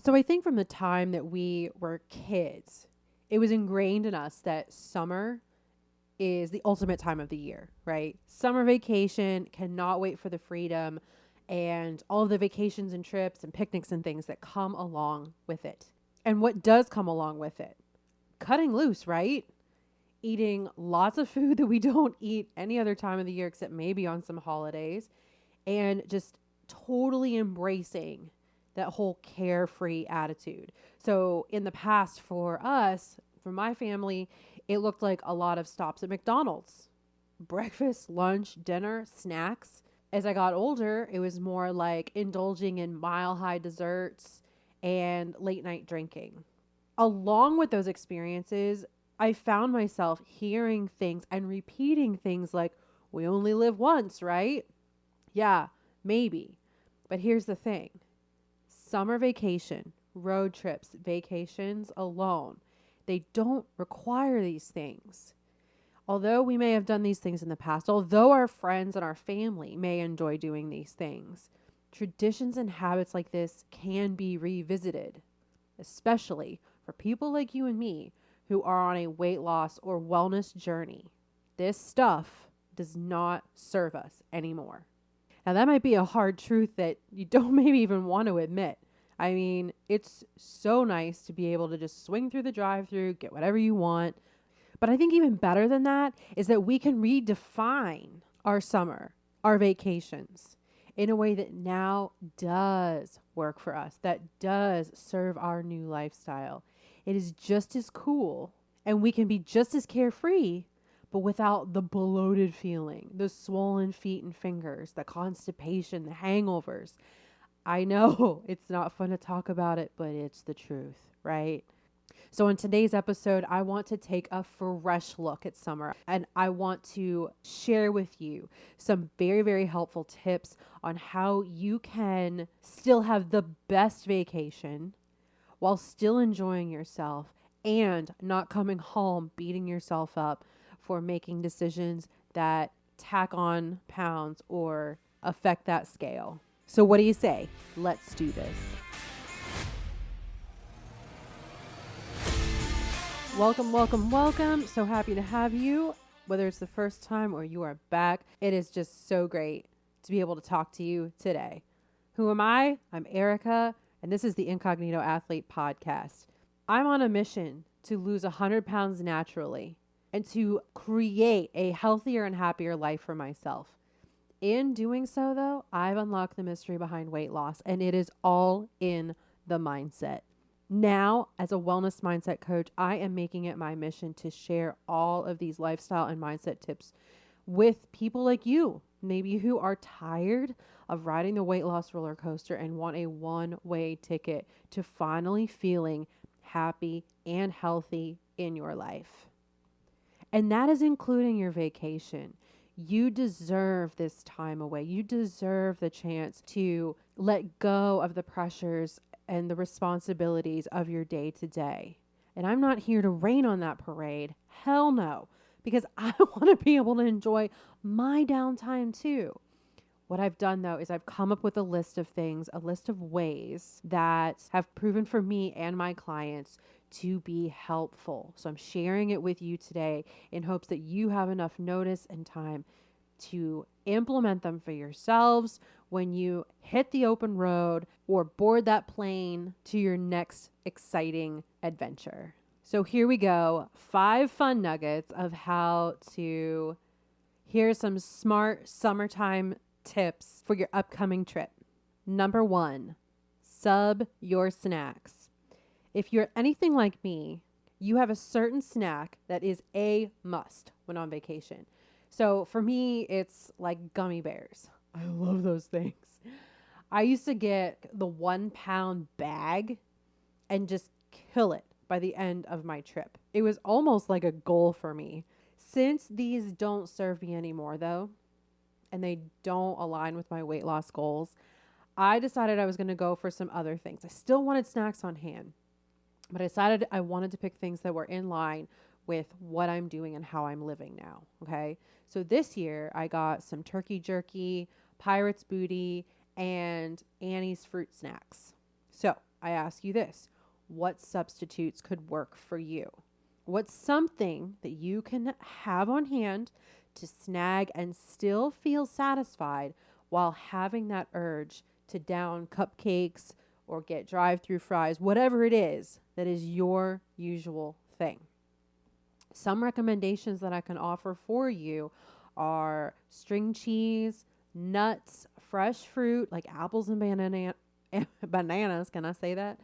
So I think from the time that we were kids, it was ingrained in us that summer is the ultimate time of the year, right? Summer vacation, cannot wait for the freedom and all of the vacations and trips and picnics and things that come along with it. And what does come along with it? Cutting loose, right? Eating lots of food that we don't eat any other time of the year except maybe on some holidays, and just totally embracing that whole carefree attitude. So in the past for us, for my family, it looked like a lot of stops at McDonald's. Breakfast, lunch, dinner, snacks. As I got older, it was more like indulging in mile high desserts and late night drinking. Along with those experiences, I found myself hearing things and repeating things like, we only live once, right? Yeah, maybe. But here's the thing: summer vacation, road trips, vacations alone, they don't require these things. Although we may have done these things in the past, although our friends and our family may enjoy doing these things, traditions and habits like this can be revisited, especially for people like you and me who are on a weight loss or wellness journey. This stuff does not serve us anymore. Now, that might be a hard truth that you don't maybe even want to admit. I mean, it's so nice to be able to just swing through the drive-thru, get whatever you want. But I think even better than that is that we can redefine our summer, our vacations, in a way that now does work for us, that does serve our new lifestyle. It is just as cool, and we can be just as carefree, but without the bloated feeling, the swollen feet and fingers, the constipation, the hangovers. I know it's not fun to talk about it, but it's the truth, right? So in today's episode, I want to take a fresh look at summer, and I want to share with you some very, very helpful tips on how you can still have the best vacation while still enjoying yourself and not coming home beating yourself up for making decisions that tack on pounds or affect that scale. So what do you say? Let's do this. Welcome, welcome, welcome. So happy to have you. Whether it's the first time or you are back, it is just so great to be able to talk to you today. Who am I? I'm Erica, and this is the Incognito Athlete Podcast. I'm on a mission to lose 100 pounds naturally and to create a healthier and happier life for myself. In doing so, though, I've unlocked the mystery behind weight loss, and it is all in the mindset. Now, as a wellness mindset coach, I am making it my mission to share all of these lifestyle and mindset tips with people like you, maybe who are tired of riding the weight loss roller coaster and want a one-way ticket to finally feeling happy and healthy in your life. And that is including your vacation. You deserve this time away. You deserve the chance to let go of the pressures and the responsibilities of your day to day. And I'm not here to rain on that parade. Hell no. Because I want to be able to enjoy my downtime too. What I've done though is I've come up with a list of things, a list of ways that have proven for me and my clients to be helpful. So I'm sharing it with you today in hopes that you have enough notice and time to implement them for yourselves when you hit the open road or board that plane to your next exciting adventure. So here we go. 5 fun nuggets of how to, here's some smart summertime tips for your upcoming trip. Number 1, sub your snacks. If you're anything like me, you have a certain snack that is a must when on vacation. So for me, it's like gummy bears. I love those things. I used to get the 1-pound bag and just kill it by the end of my trip. It was almost like a goal for me. Since these don't serve me anymore though, and they don't align with my weight loss goals, I decided I was going to go for some other things. I still wanted snacks on hand, but I decided I wanted to pick things that were in line with what I'm doing and how I'm living now. Okay. So this year I got some turkey jerky, Pirate's Booty, and Annie's fruit snacks. So I ask you this: what substitutes could work for you? What's something that you can have on hand to snag and still feel satisfied while having that urge to down cupcakes or get drive-through fries, whatever it is that is your usual thing? Some recommendations that I can offer for you are string cheese, nuts, fresh fruit like apples and bananas, can I say that?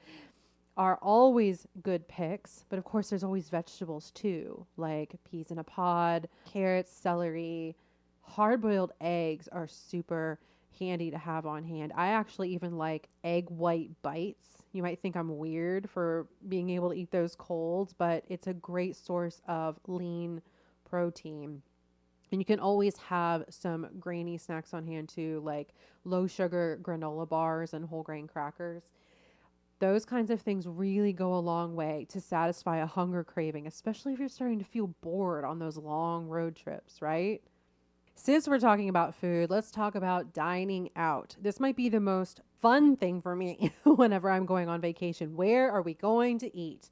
Are always good picks. But of course, there's always vegetables too, like peas in a pod, carrots, celery. Hard boiled eggs are super handy to have on hand. I actually even like egg white bites. You might think I'm weird for being able to eat those cold, but it's a great source of lean protein. And you can always have some grainy snacks on hand too, like low sugar granola bars and whole grain crackers. Those kinds of things really go a long way to satisfy a hunger craving, especially if you're starting to feel bored on those long road trips, right? Since we're talking about food, let's talk about dining out. This might be the most fun thing for me whenever I'm going on vacation. Where are we going to eat?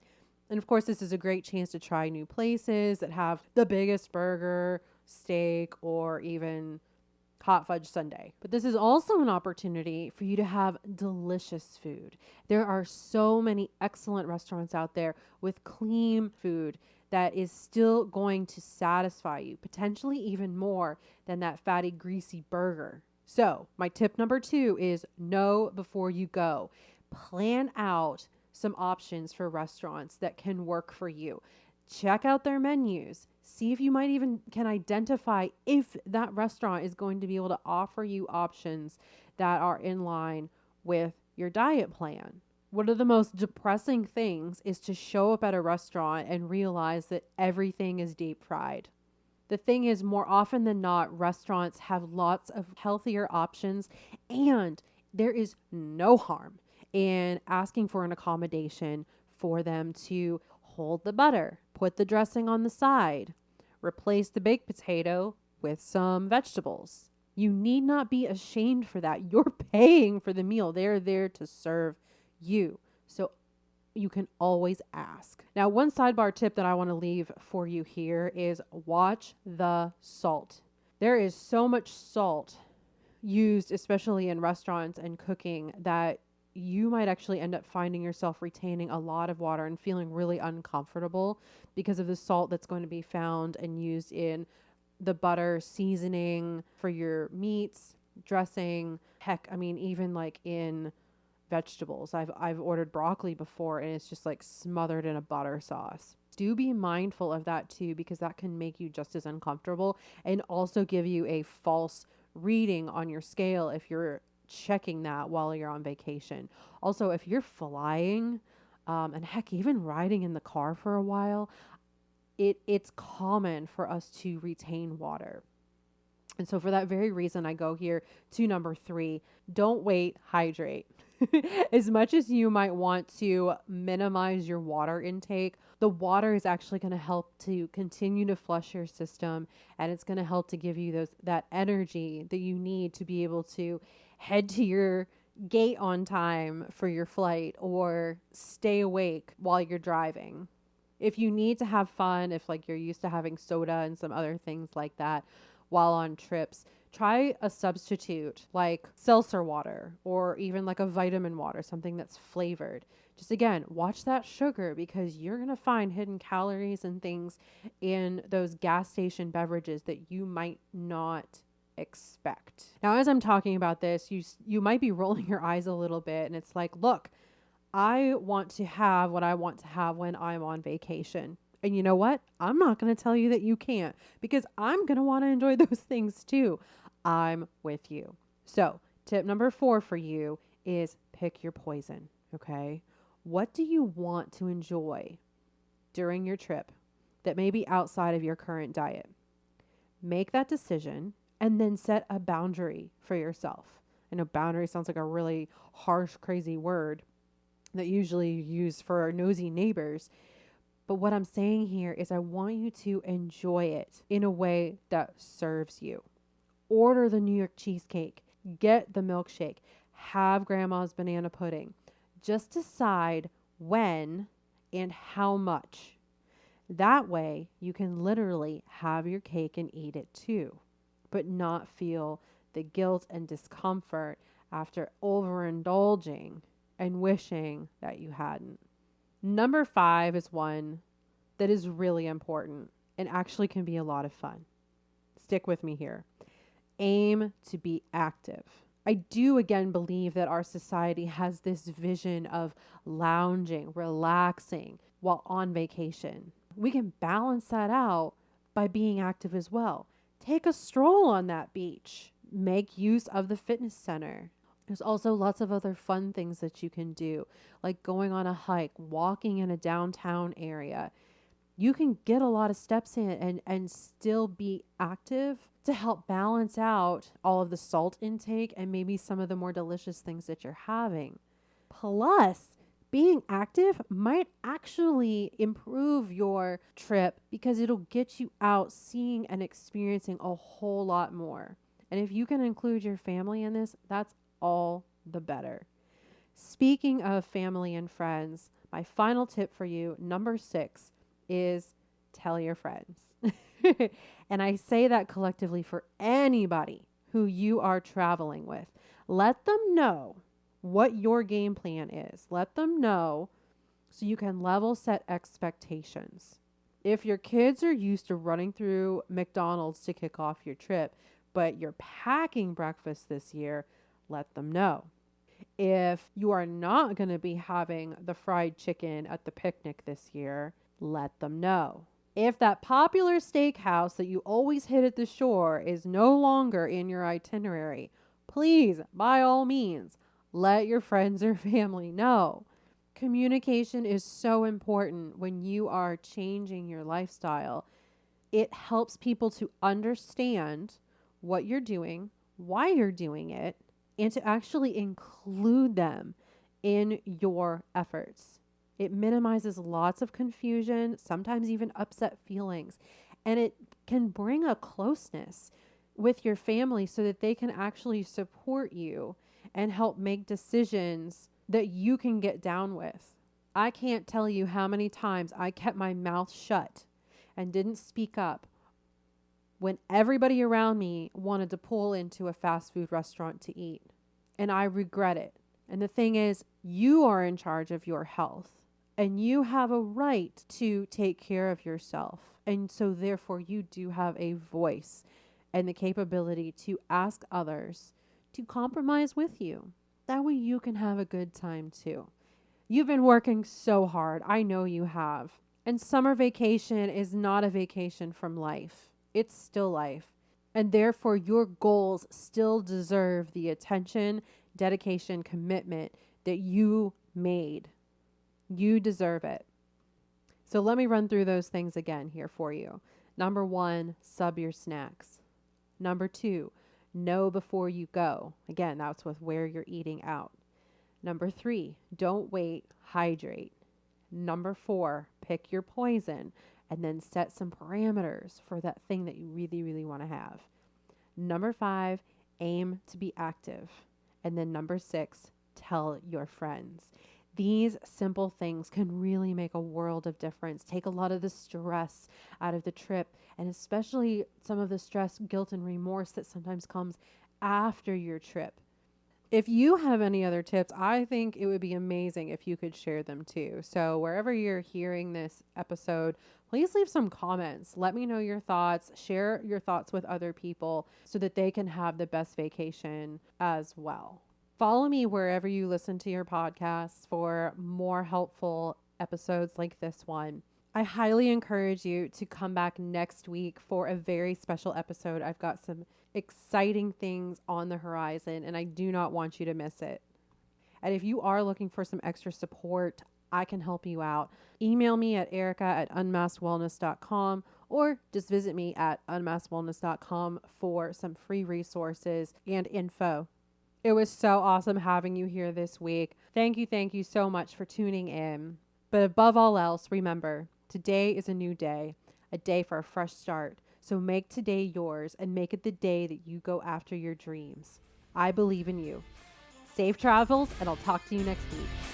And of course, this is a great chance to try new places that have the biggest burger, steak, or even hot fudge sundae. But this is also an opportunity for you to have delicious food. There are so many excellent restaurants out there with clean food that is still going to satisfy you, potentially even more than that fatty, greasy burger. So, my tip number 2 is know before you go. Plan out some options for restaurants that can work for you. Check out their menus. See if you might even can identify if that restaurant is going to be able to offer you options that are in line with your diet plan. One of the most depressing things is to show up at a restaurant and realize that everything is deep fried. The thing is, more often than not, restaurants have lots of healthier options, and there is no harm in asking for an accommodation for them to hold the butter, put the dressing on the side, replace the baked potato with some vegetables. You need not be ashamed for that. You're paying for the meal. They're there to serve you. So you can always ask. Now, one sidebar tip that I want to leave for you here is watch the salt. There is so much salt used, especially in restaurants and cooking, that you might actually end up finding yourself retaining a lot of water and feeling really uncomfortable because of the salt that's going to be found and used in the butter seasoning for your meats, dressing. Heck, I mean, even like in vegetables. I've ordered broccoli before and it's just like smothered in a butter sauce. Do be mindful of that too, because that can make you just as uncomfortable and also give you a false reading on your scale if you're checking that while you're on vacation. Also, if you're flying, and heck, even riding in the car for a while, it's common for us to retain water. And so for that very reason, I go here to number 3. Don't wait, hydrate. As much as you might want to minimize your water intake, the water is actually going to help to continue to flush your system, and it's going to help to give you that energy that you need to be able to head to your gate on time for your flight or stay awake while you're driving. If you need to have fun, if like you're used to having soda and some other things like that while on trips, try a substitute like seltzer water or even like a vitamin water, something that's flavored. Just again, watch that sugar, because you're going to find hidden calories and things in those gas station beverages that you might not expect. Now, as I'm talking about this, you might be rolling your eyes a little bit, and it's like, look, I want to have what I want to have when I'm on vacation. And you know what? I'm not going to tell you that you can't, because I'm going to want to enjoy those things too. I'm with you. So, tip number 4 for you is pick your poison, okay? What do you want to enjoy during your trip that may be outside of your current diet? Make that decision and then set a boundary for yourself. I know boundary sounds like a really harsh, crazy word that usually you use for our nosy neighbors. But what I'm saying here is I want you to enjoy it in a way that serves you. Order the New York cheesecake, get the milkshake, have grandma's banana pudding. Just decide when and how much. That way you can literally have your cake and eat it too, but not feel the guilt and discomfort after overindulging and wishing that you hadn't. Number 5 is one that is really important and actually can be a lot of fun. Stick with me here. Aim to be active. I do again believe that our society has this vision of lounging, relaxing while on vacation. We can balance that out by being active as well. Take a stroll on that beach. Make use of the fitness center. There's also lots of other fun things that you can do, like going on a hike, walking in a downtown area. You can get a lot of steps in and still be active to help balance out all of the salt intake and maybe some of the more delicious things that you're having. Plus, being active might actually improve your trip because it'll get you out seeing and experiencing a whole lot more. And if you can include your family in this, that's all the better. Speaking of family and friends, my final tip for you, number 6, is tell your friends. And I say that collectively for anybody who you are traveling with. Let them know what your game plan is. Let them know so you can level set expectations. If your kids are used to running through McDonald's to kick off your trip, but you're packing breakfast this year, let them know. If you are not going to be having the fried chicken at the picnic this year, let them know. If that popular steakhouse that you always hit at the shore is no longer in your itinerary, please, by all means, let your friends or family know. Communication is so important when you are changing your lifestyle. It helps people to understand what you're doing, why you're doing it, and to actually include them in your efforts. It minimizes lots of confusion, sometimes even upset feelings, and it can bring a closeness with your family so that they can actually support you and help make decisions that you can get down with. I can't tell you how many times I kept my mouth shut and didn't speak up when everybody around me wanted to pull into a fast food restaurant to eat. And I regret it. And the thing is, you are in charge of your health and you have a right to take care of yourself. And so therefore you do have a voice and the capability to ask others to compromise with you. That way you can have a good time too. You've been working so hard. I know you have. And summer vacation is not a vacation from life. It's still life. And therefore your goals still deserve the attention, dedication, commitment that you made. You deserve it. So let me run through those things again here for you. Number 1, sub your snacks. Number 2, know before you go. Again, that's with where you're eating out. Number 3, don't wait, hydrate. Number 4, pick your poison and then set some parameters for that thing that you really, really want to have. Number 5, aim to be active. And then number 6, tell your friends. These simple things can really make a world of difference. Take a lot of the stress out of the trip, and especially some of the stress, guilt, and remorse that sometimes comes after your trip. If you have any other tips, I think it would be amazing if you could share them too. So wherever you're hearing this episode, please leave some comments. Let me know your thoughts. Share your thoughts with other people so that they can have the best vacation as well. Follow me wherever you listen to your podcasts for more helpful episodes like this one. I highly encourage you to come back next week for a very special episode. I've got some exciting things on the horizon, and I do not want you to miss it. And if you are looking for some extra support, I can help you out. Email me at erica@unmaskedwellness.com or just visit me at unmaskedwellness.com for some free resources and info. It was so awesome having you here this week. Thank you so much for tuning in. But above all else, remember, today is a new day, a day for a fresh start. So make today yours and make it the day that you go after your dreams. I believe in you. Safe travels, and I'll talk to you next week.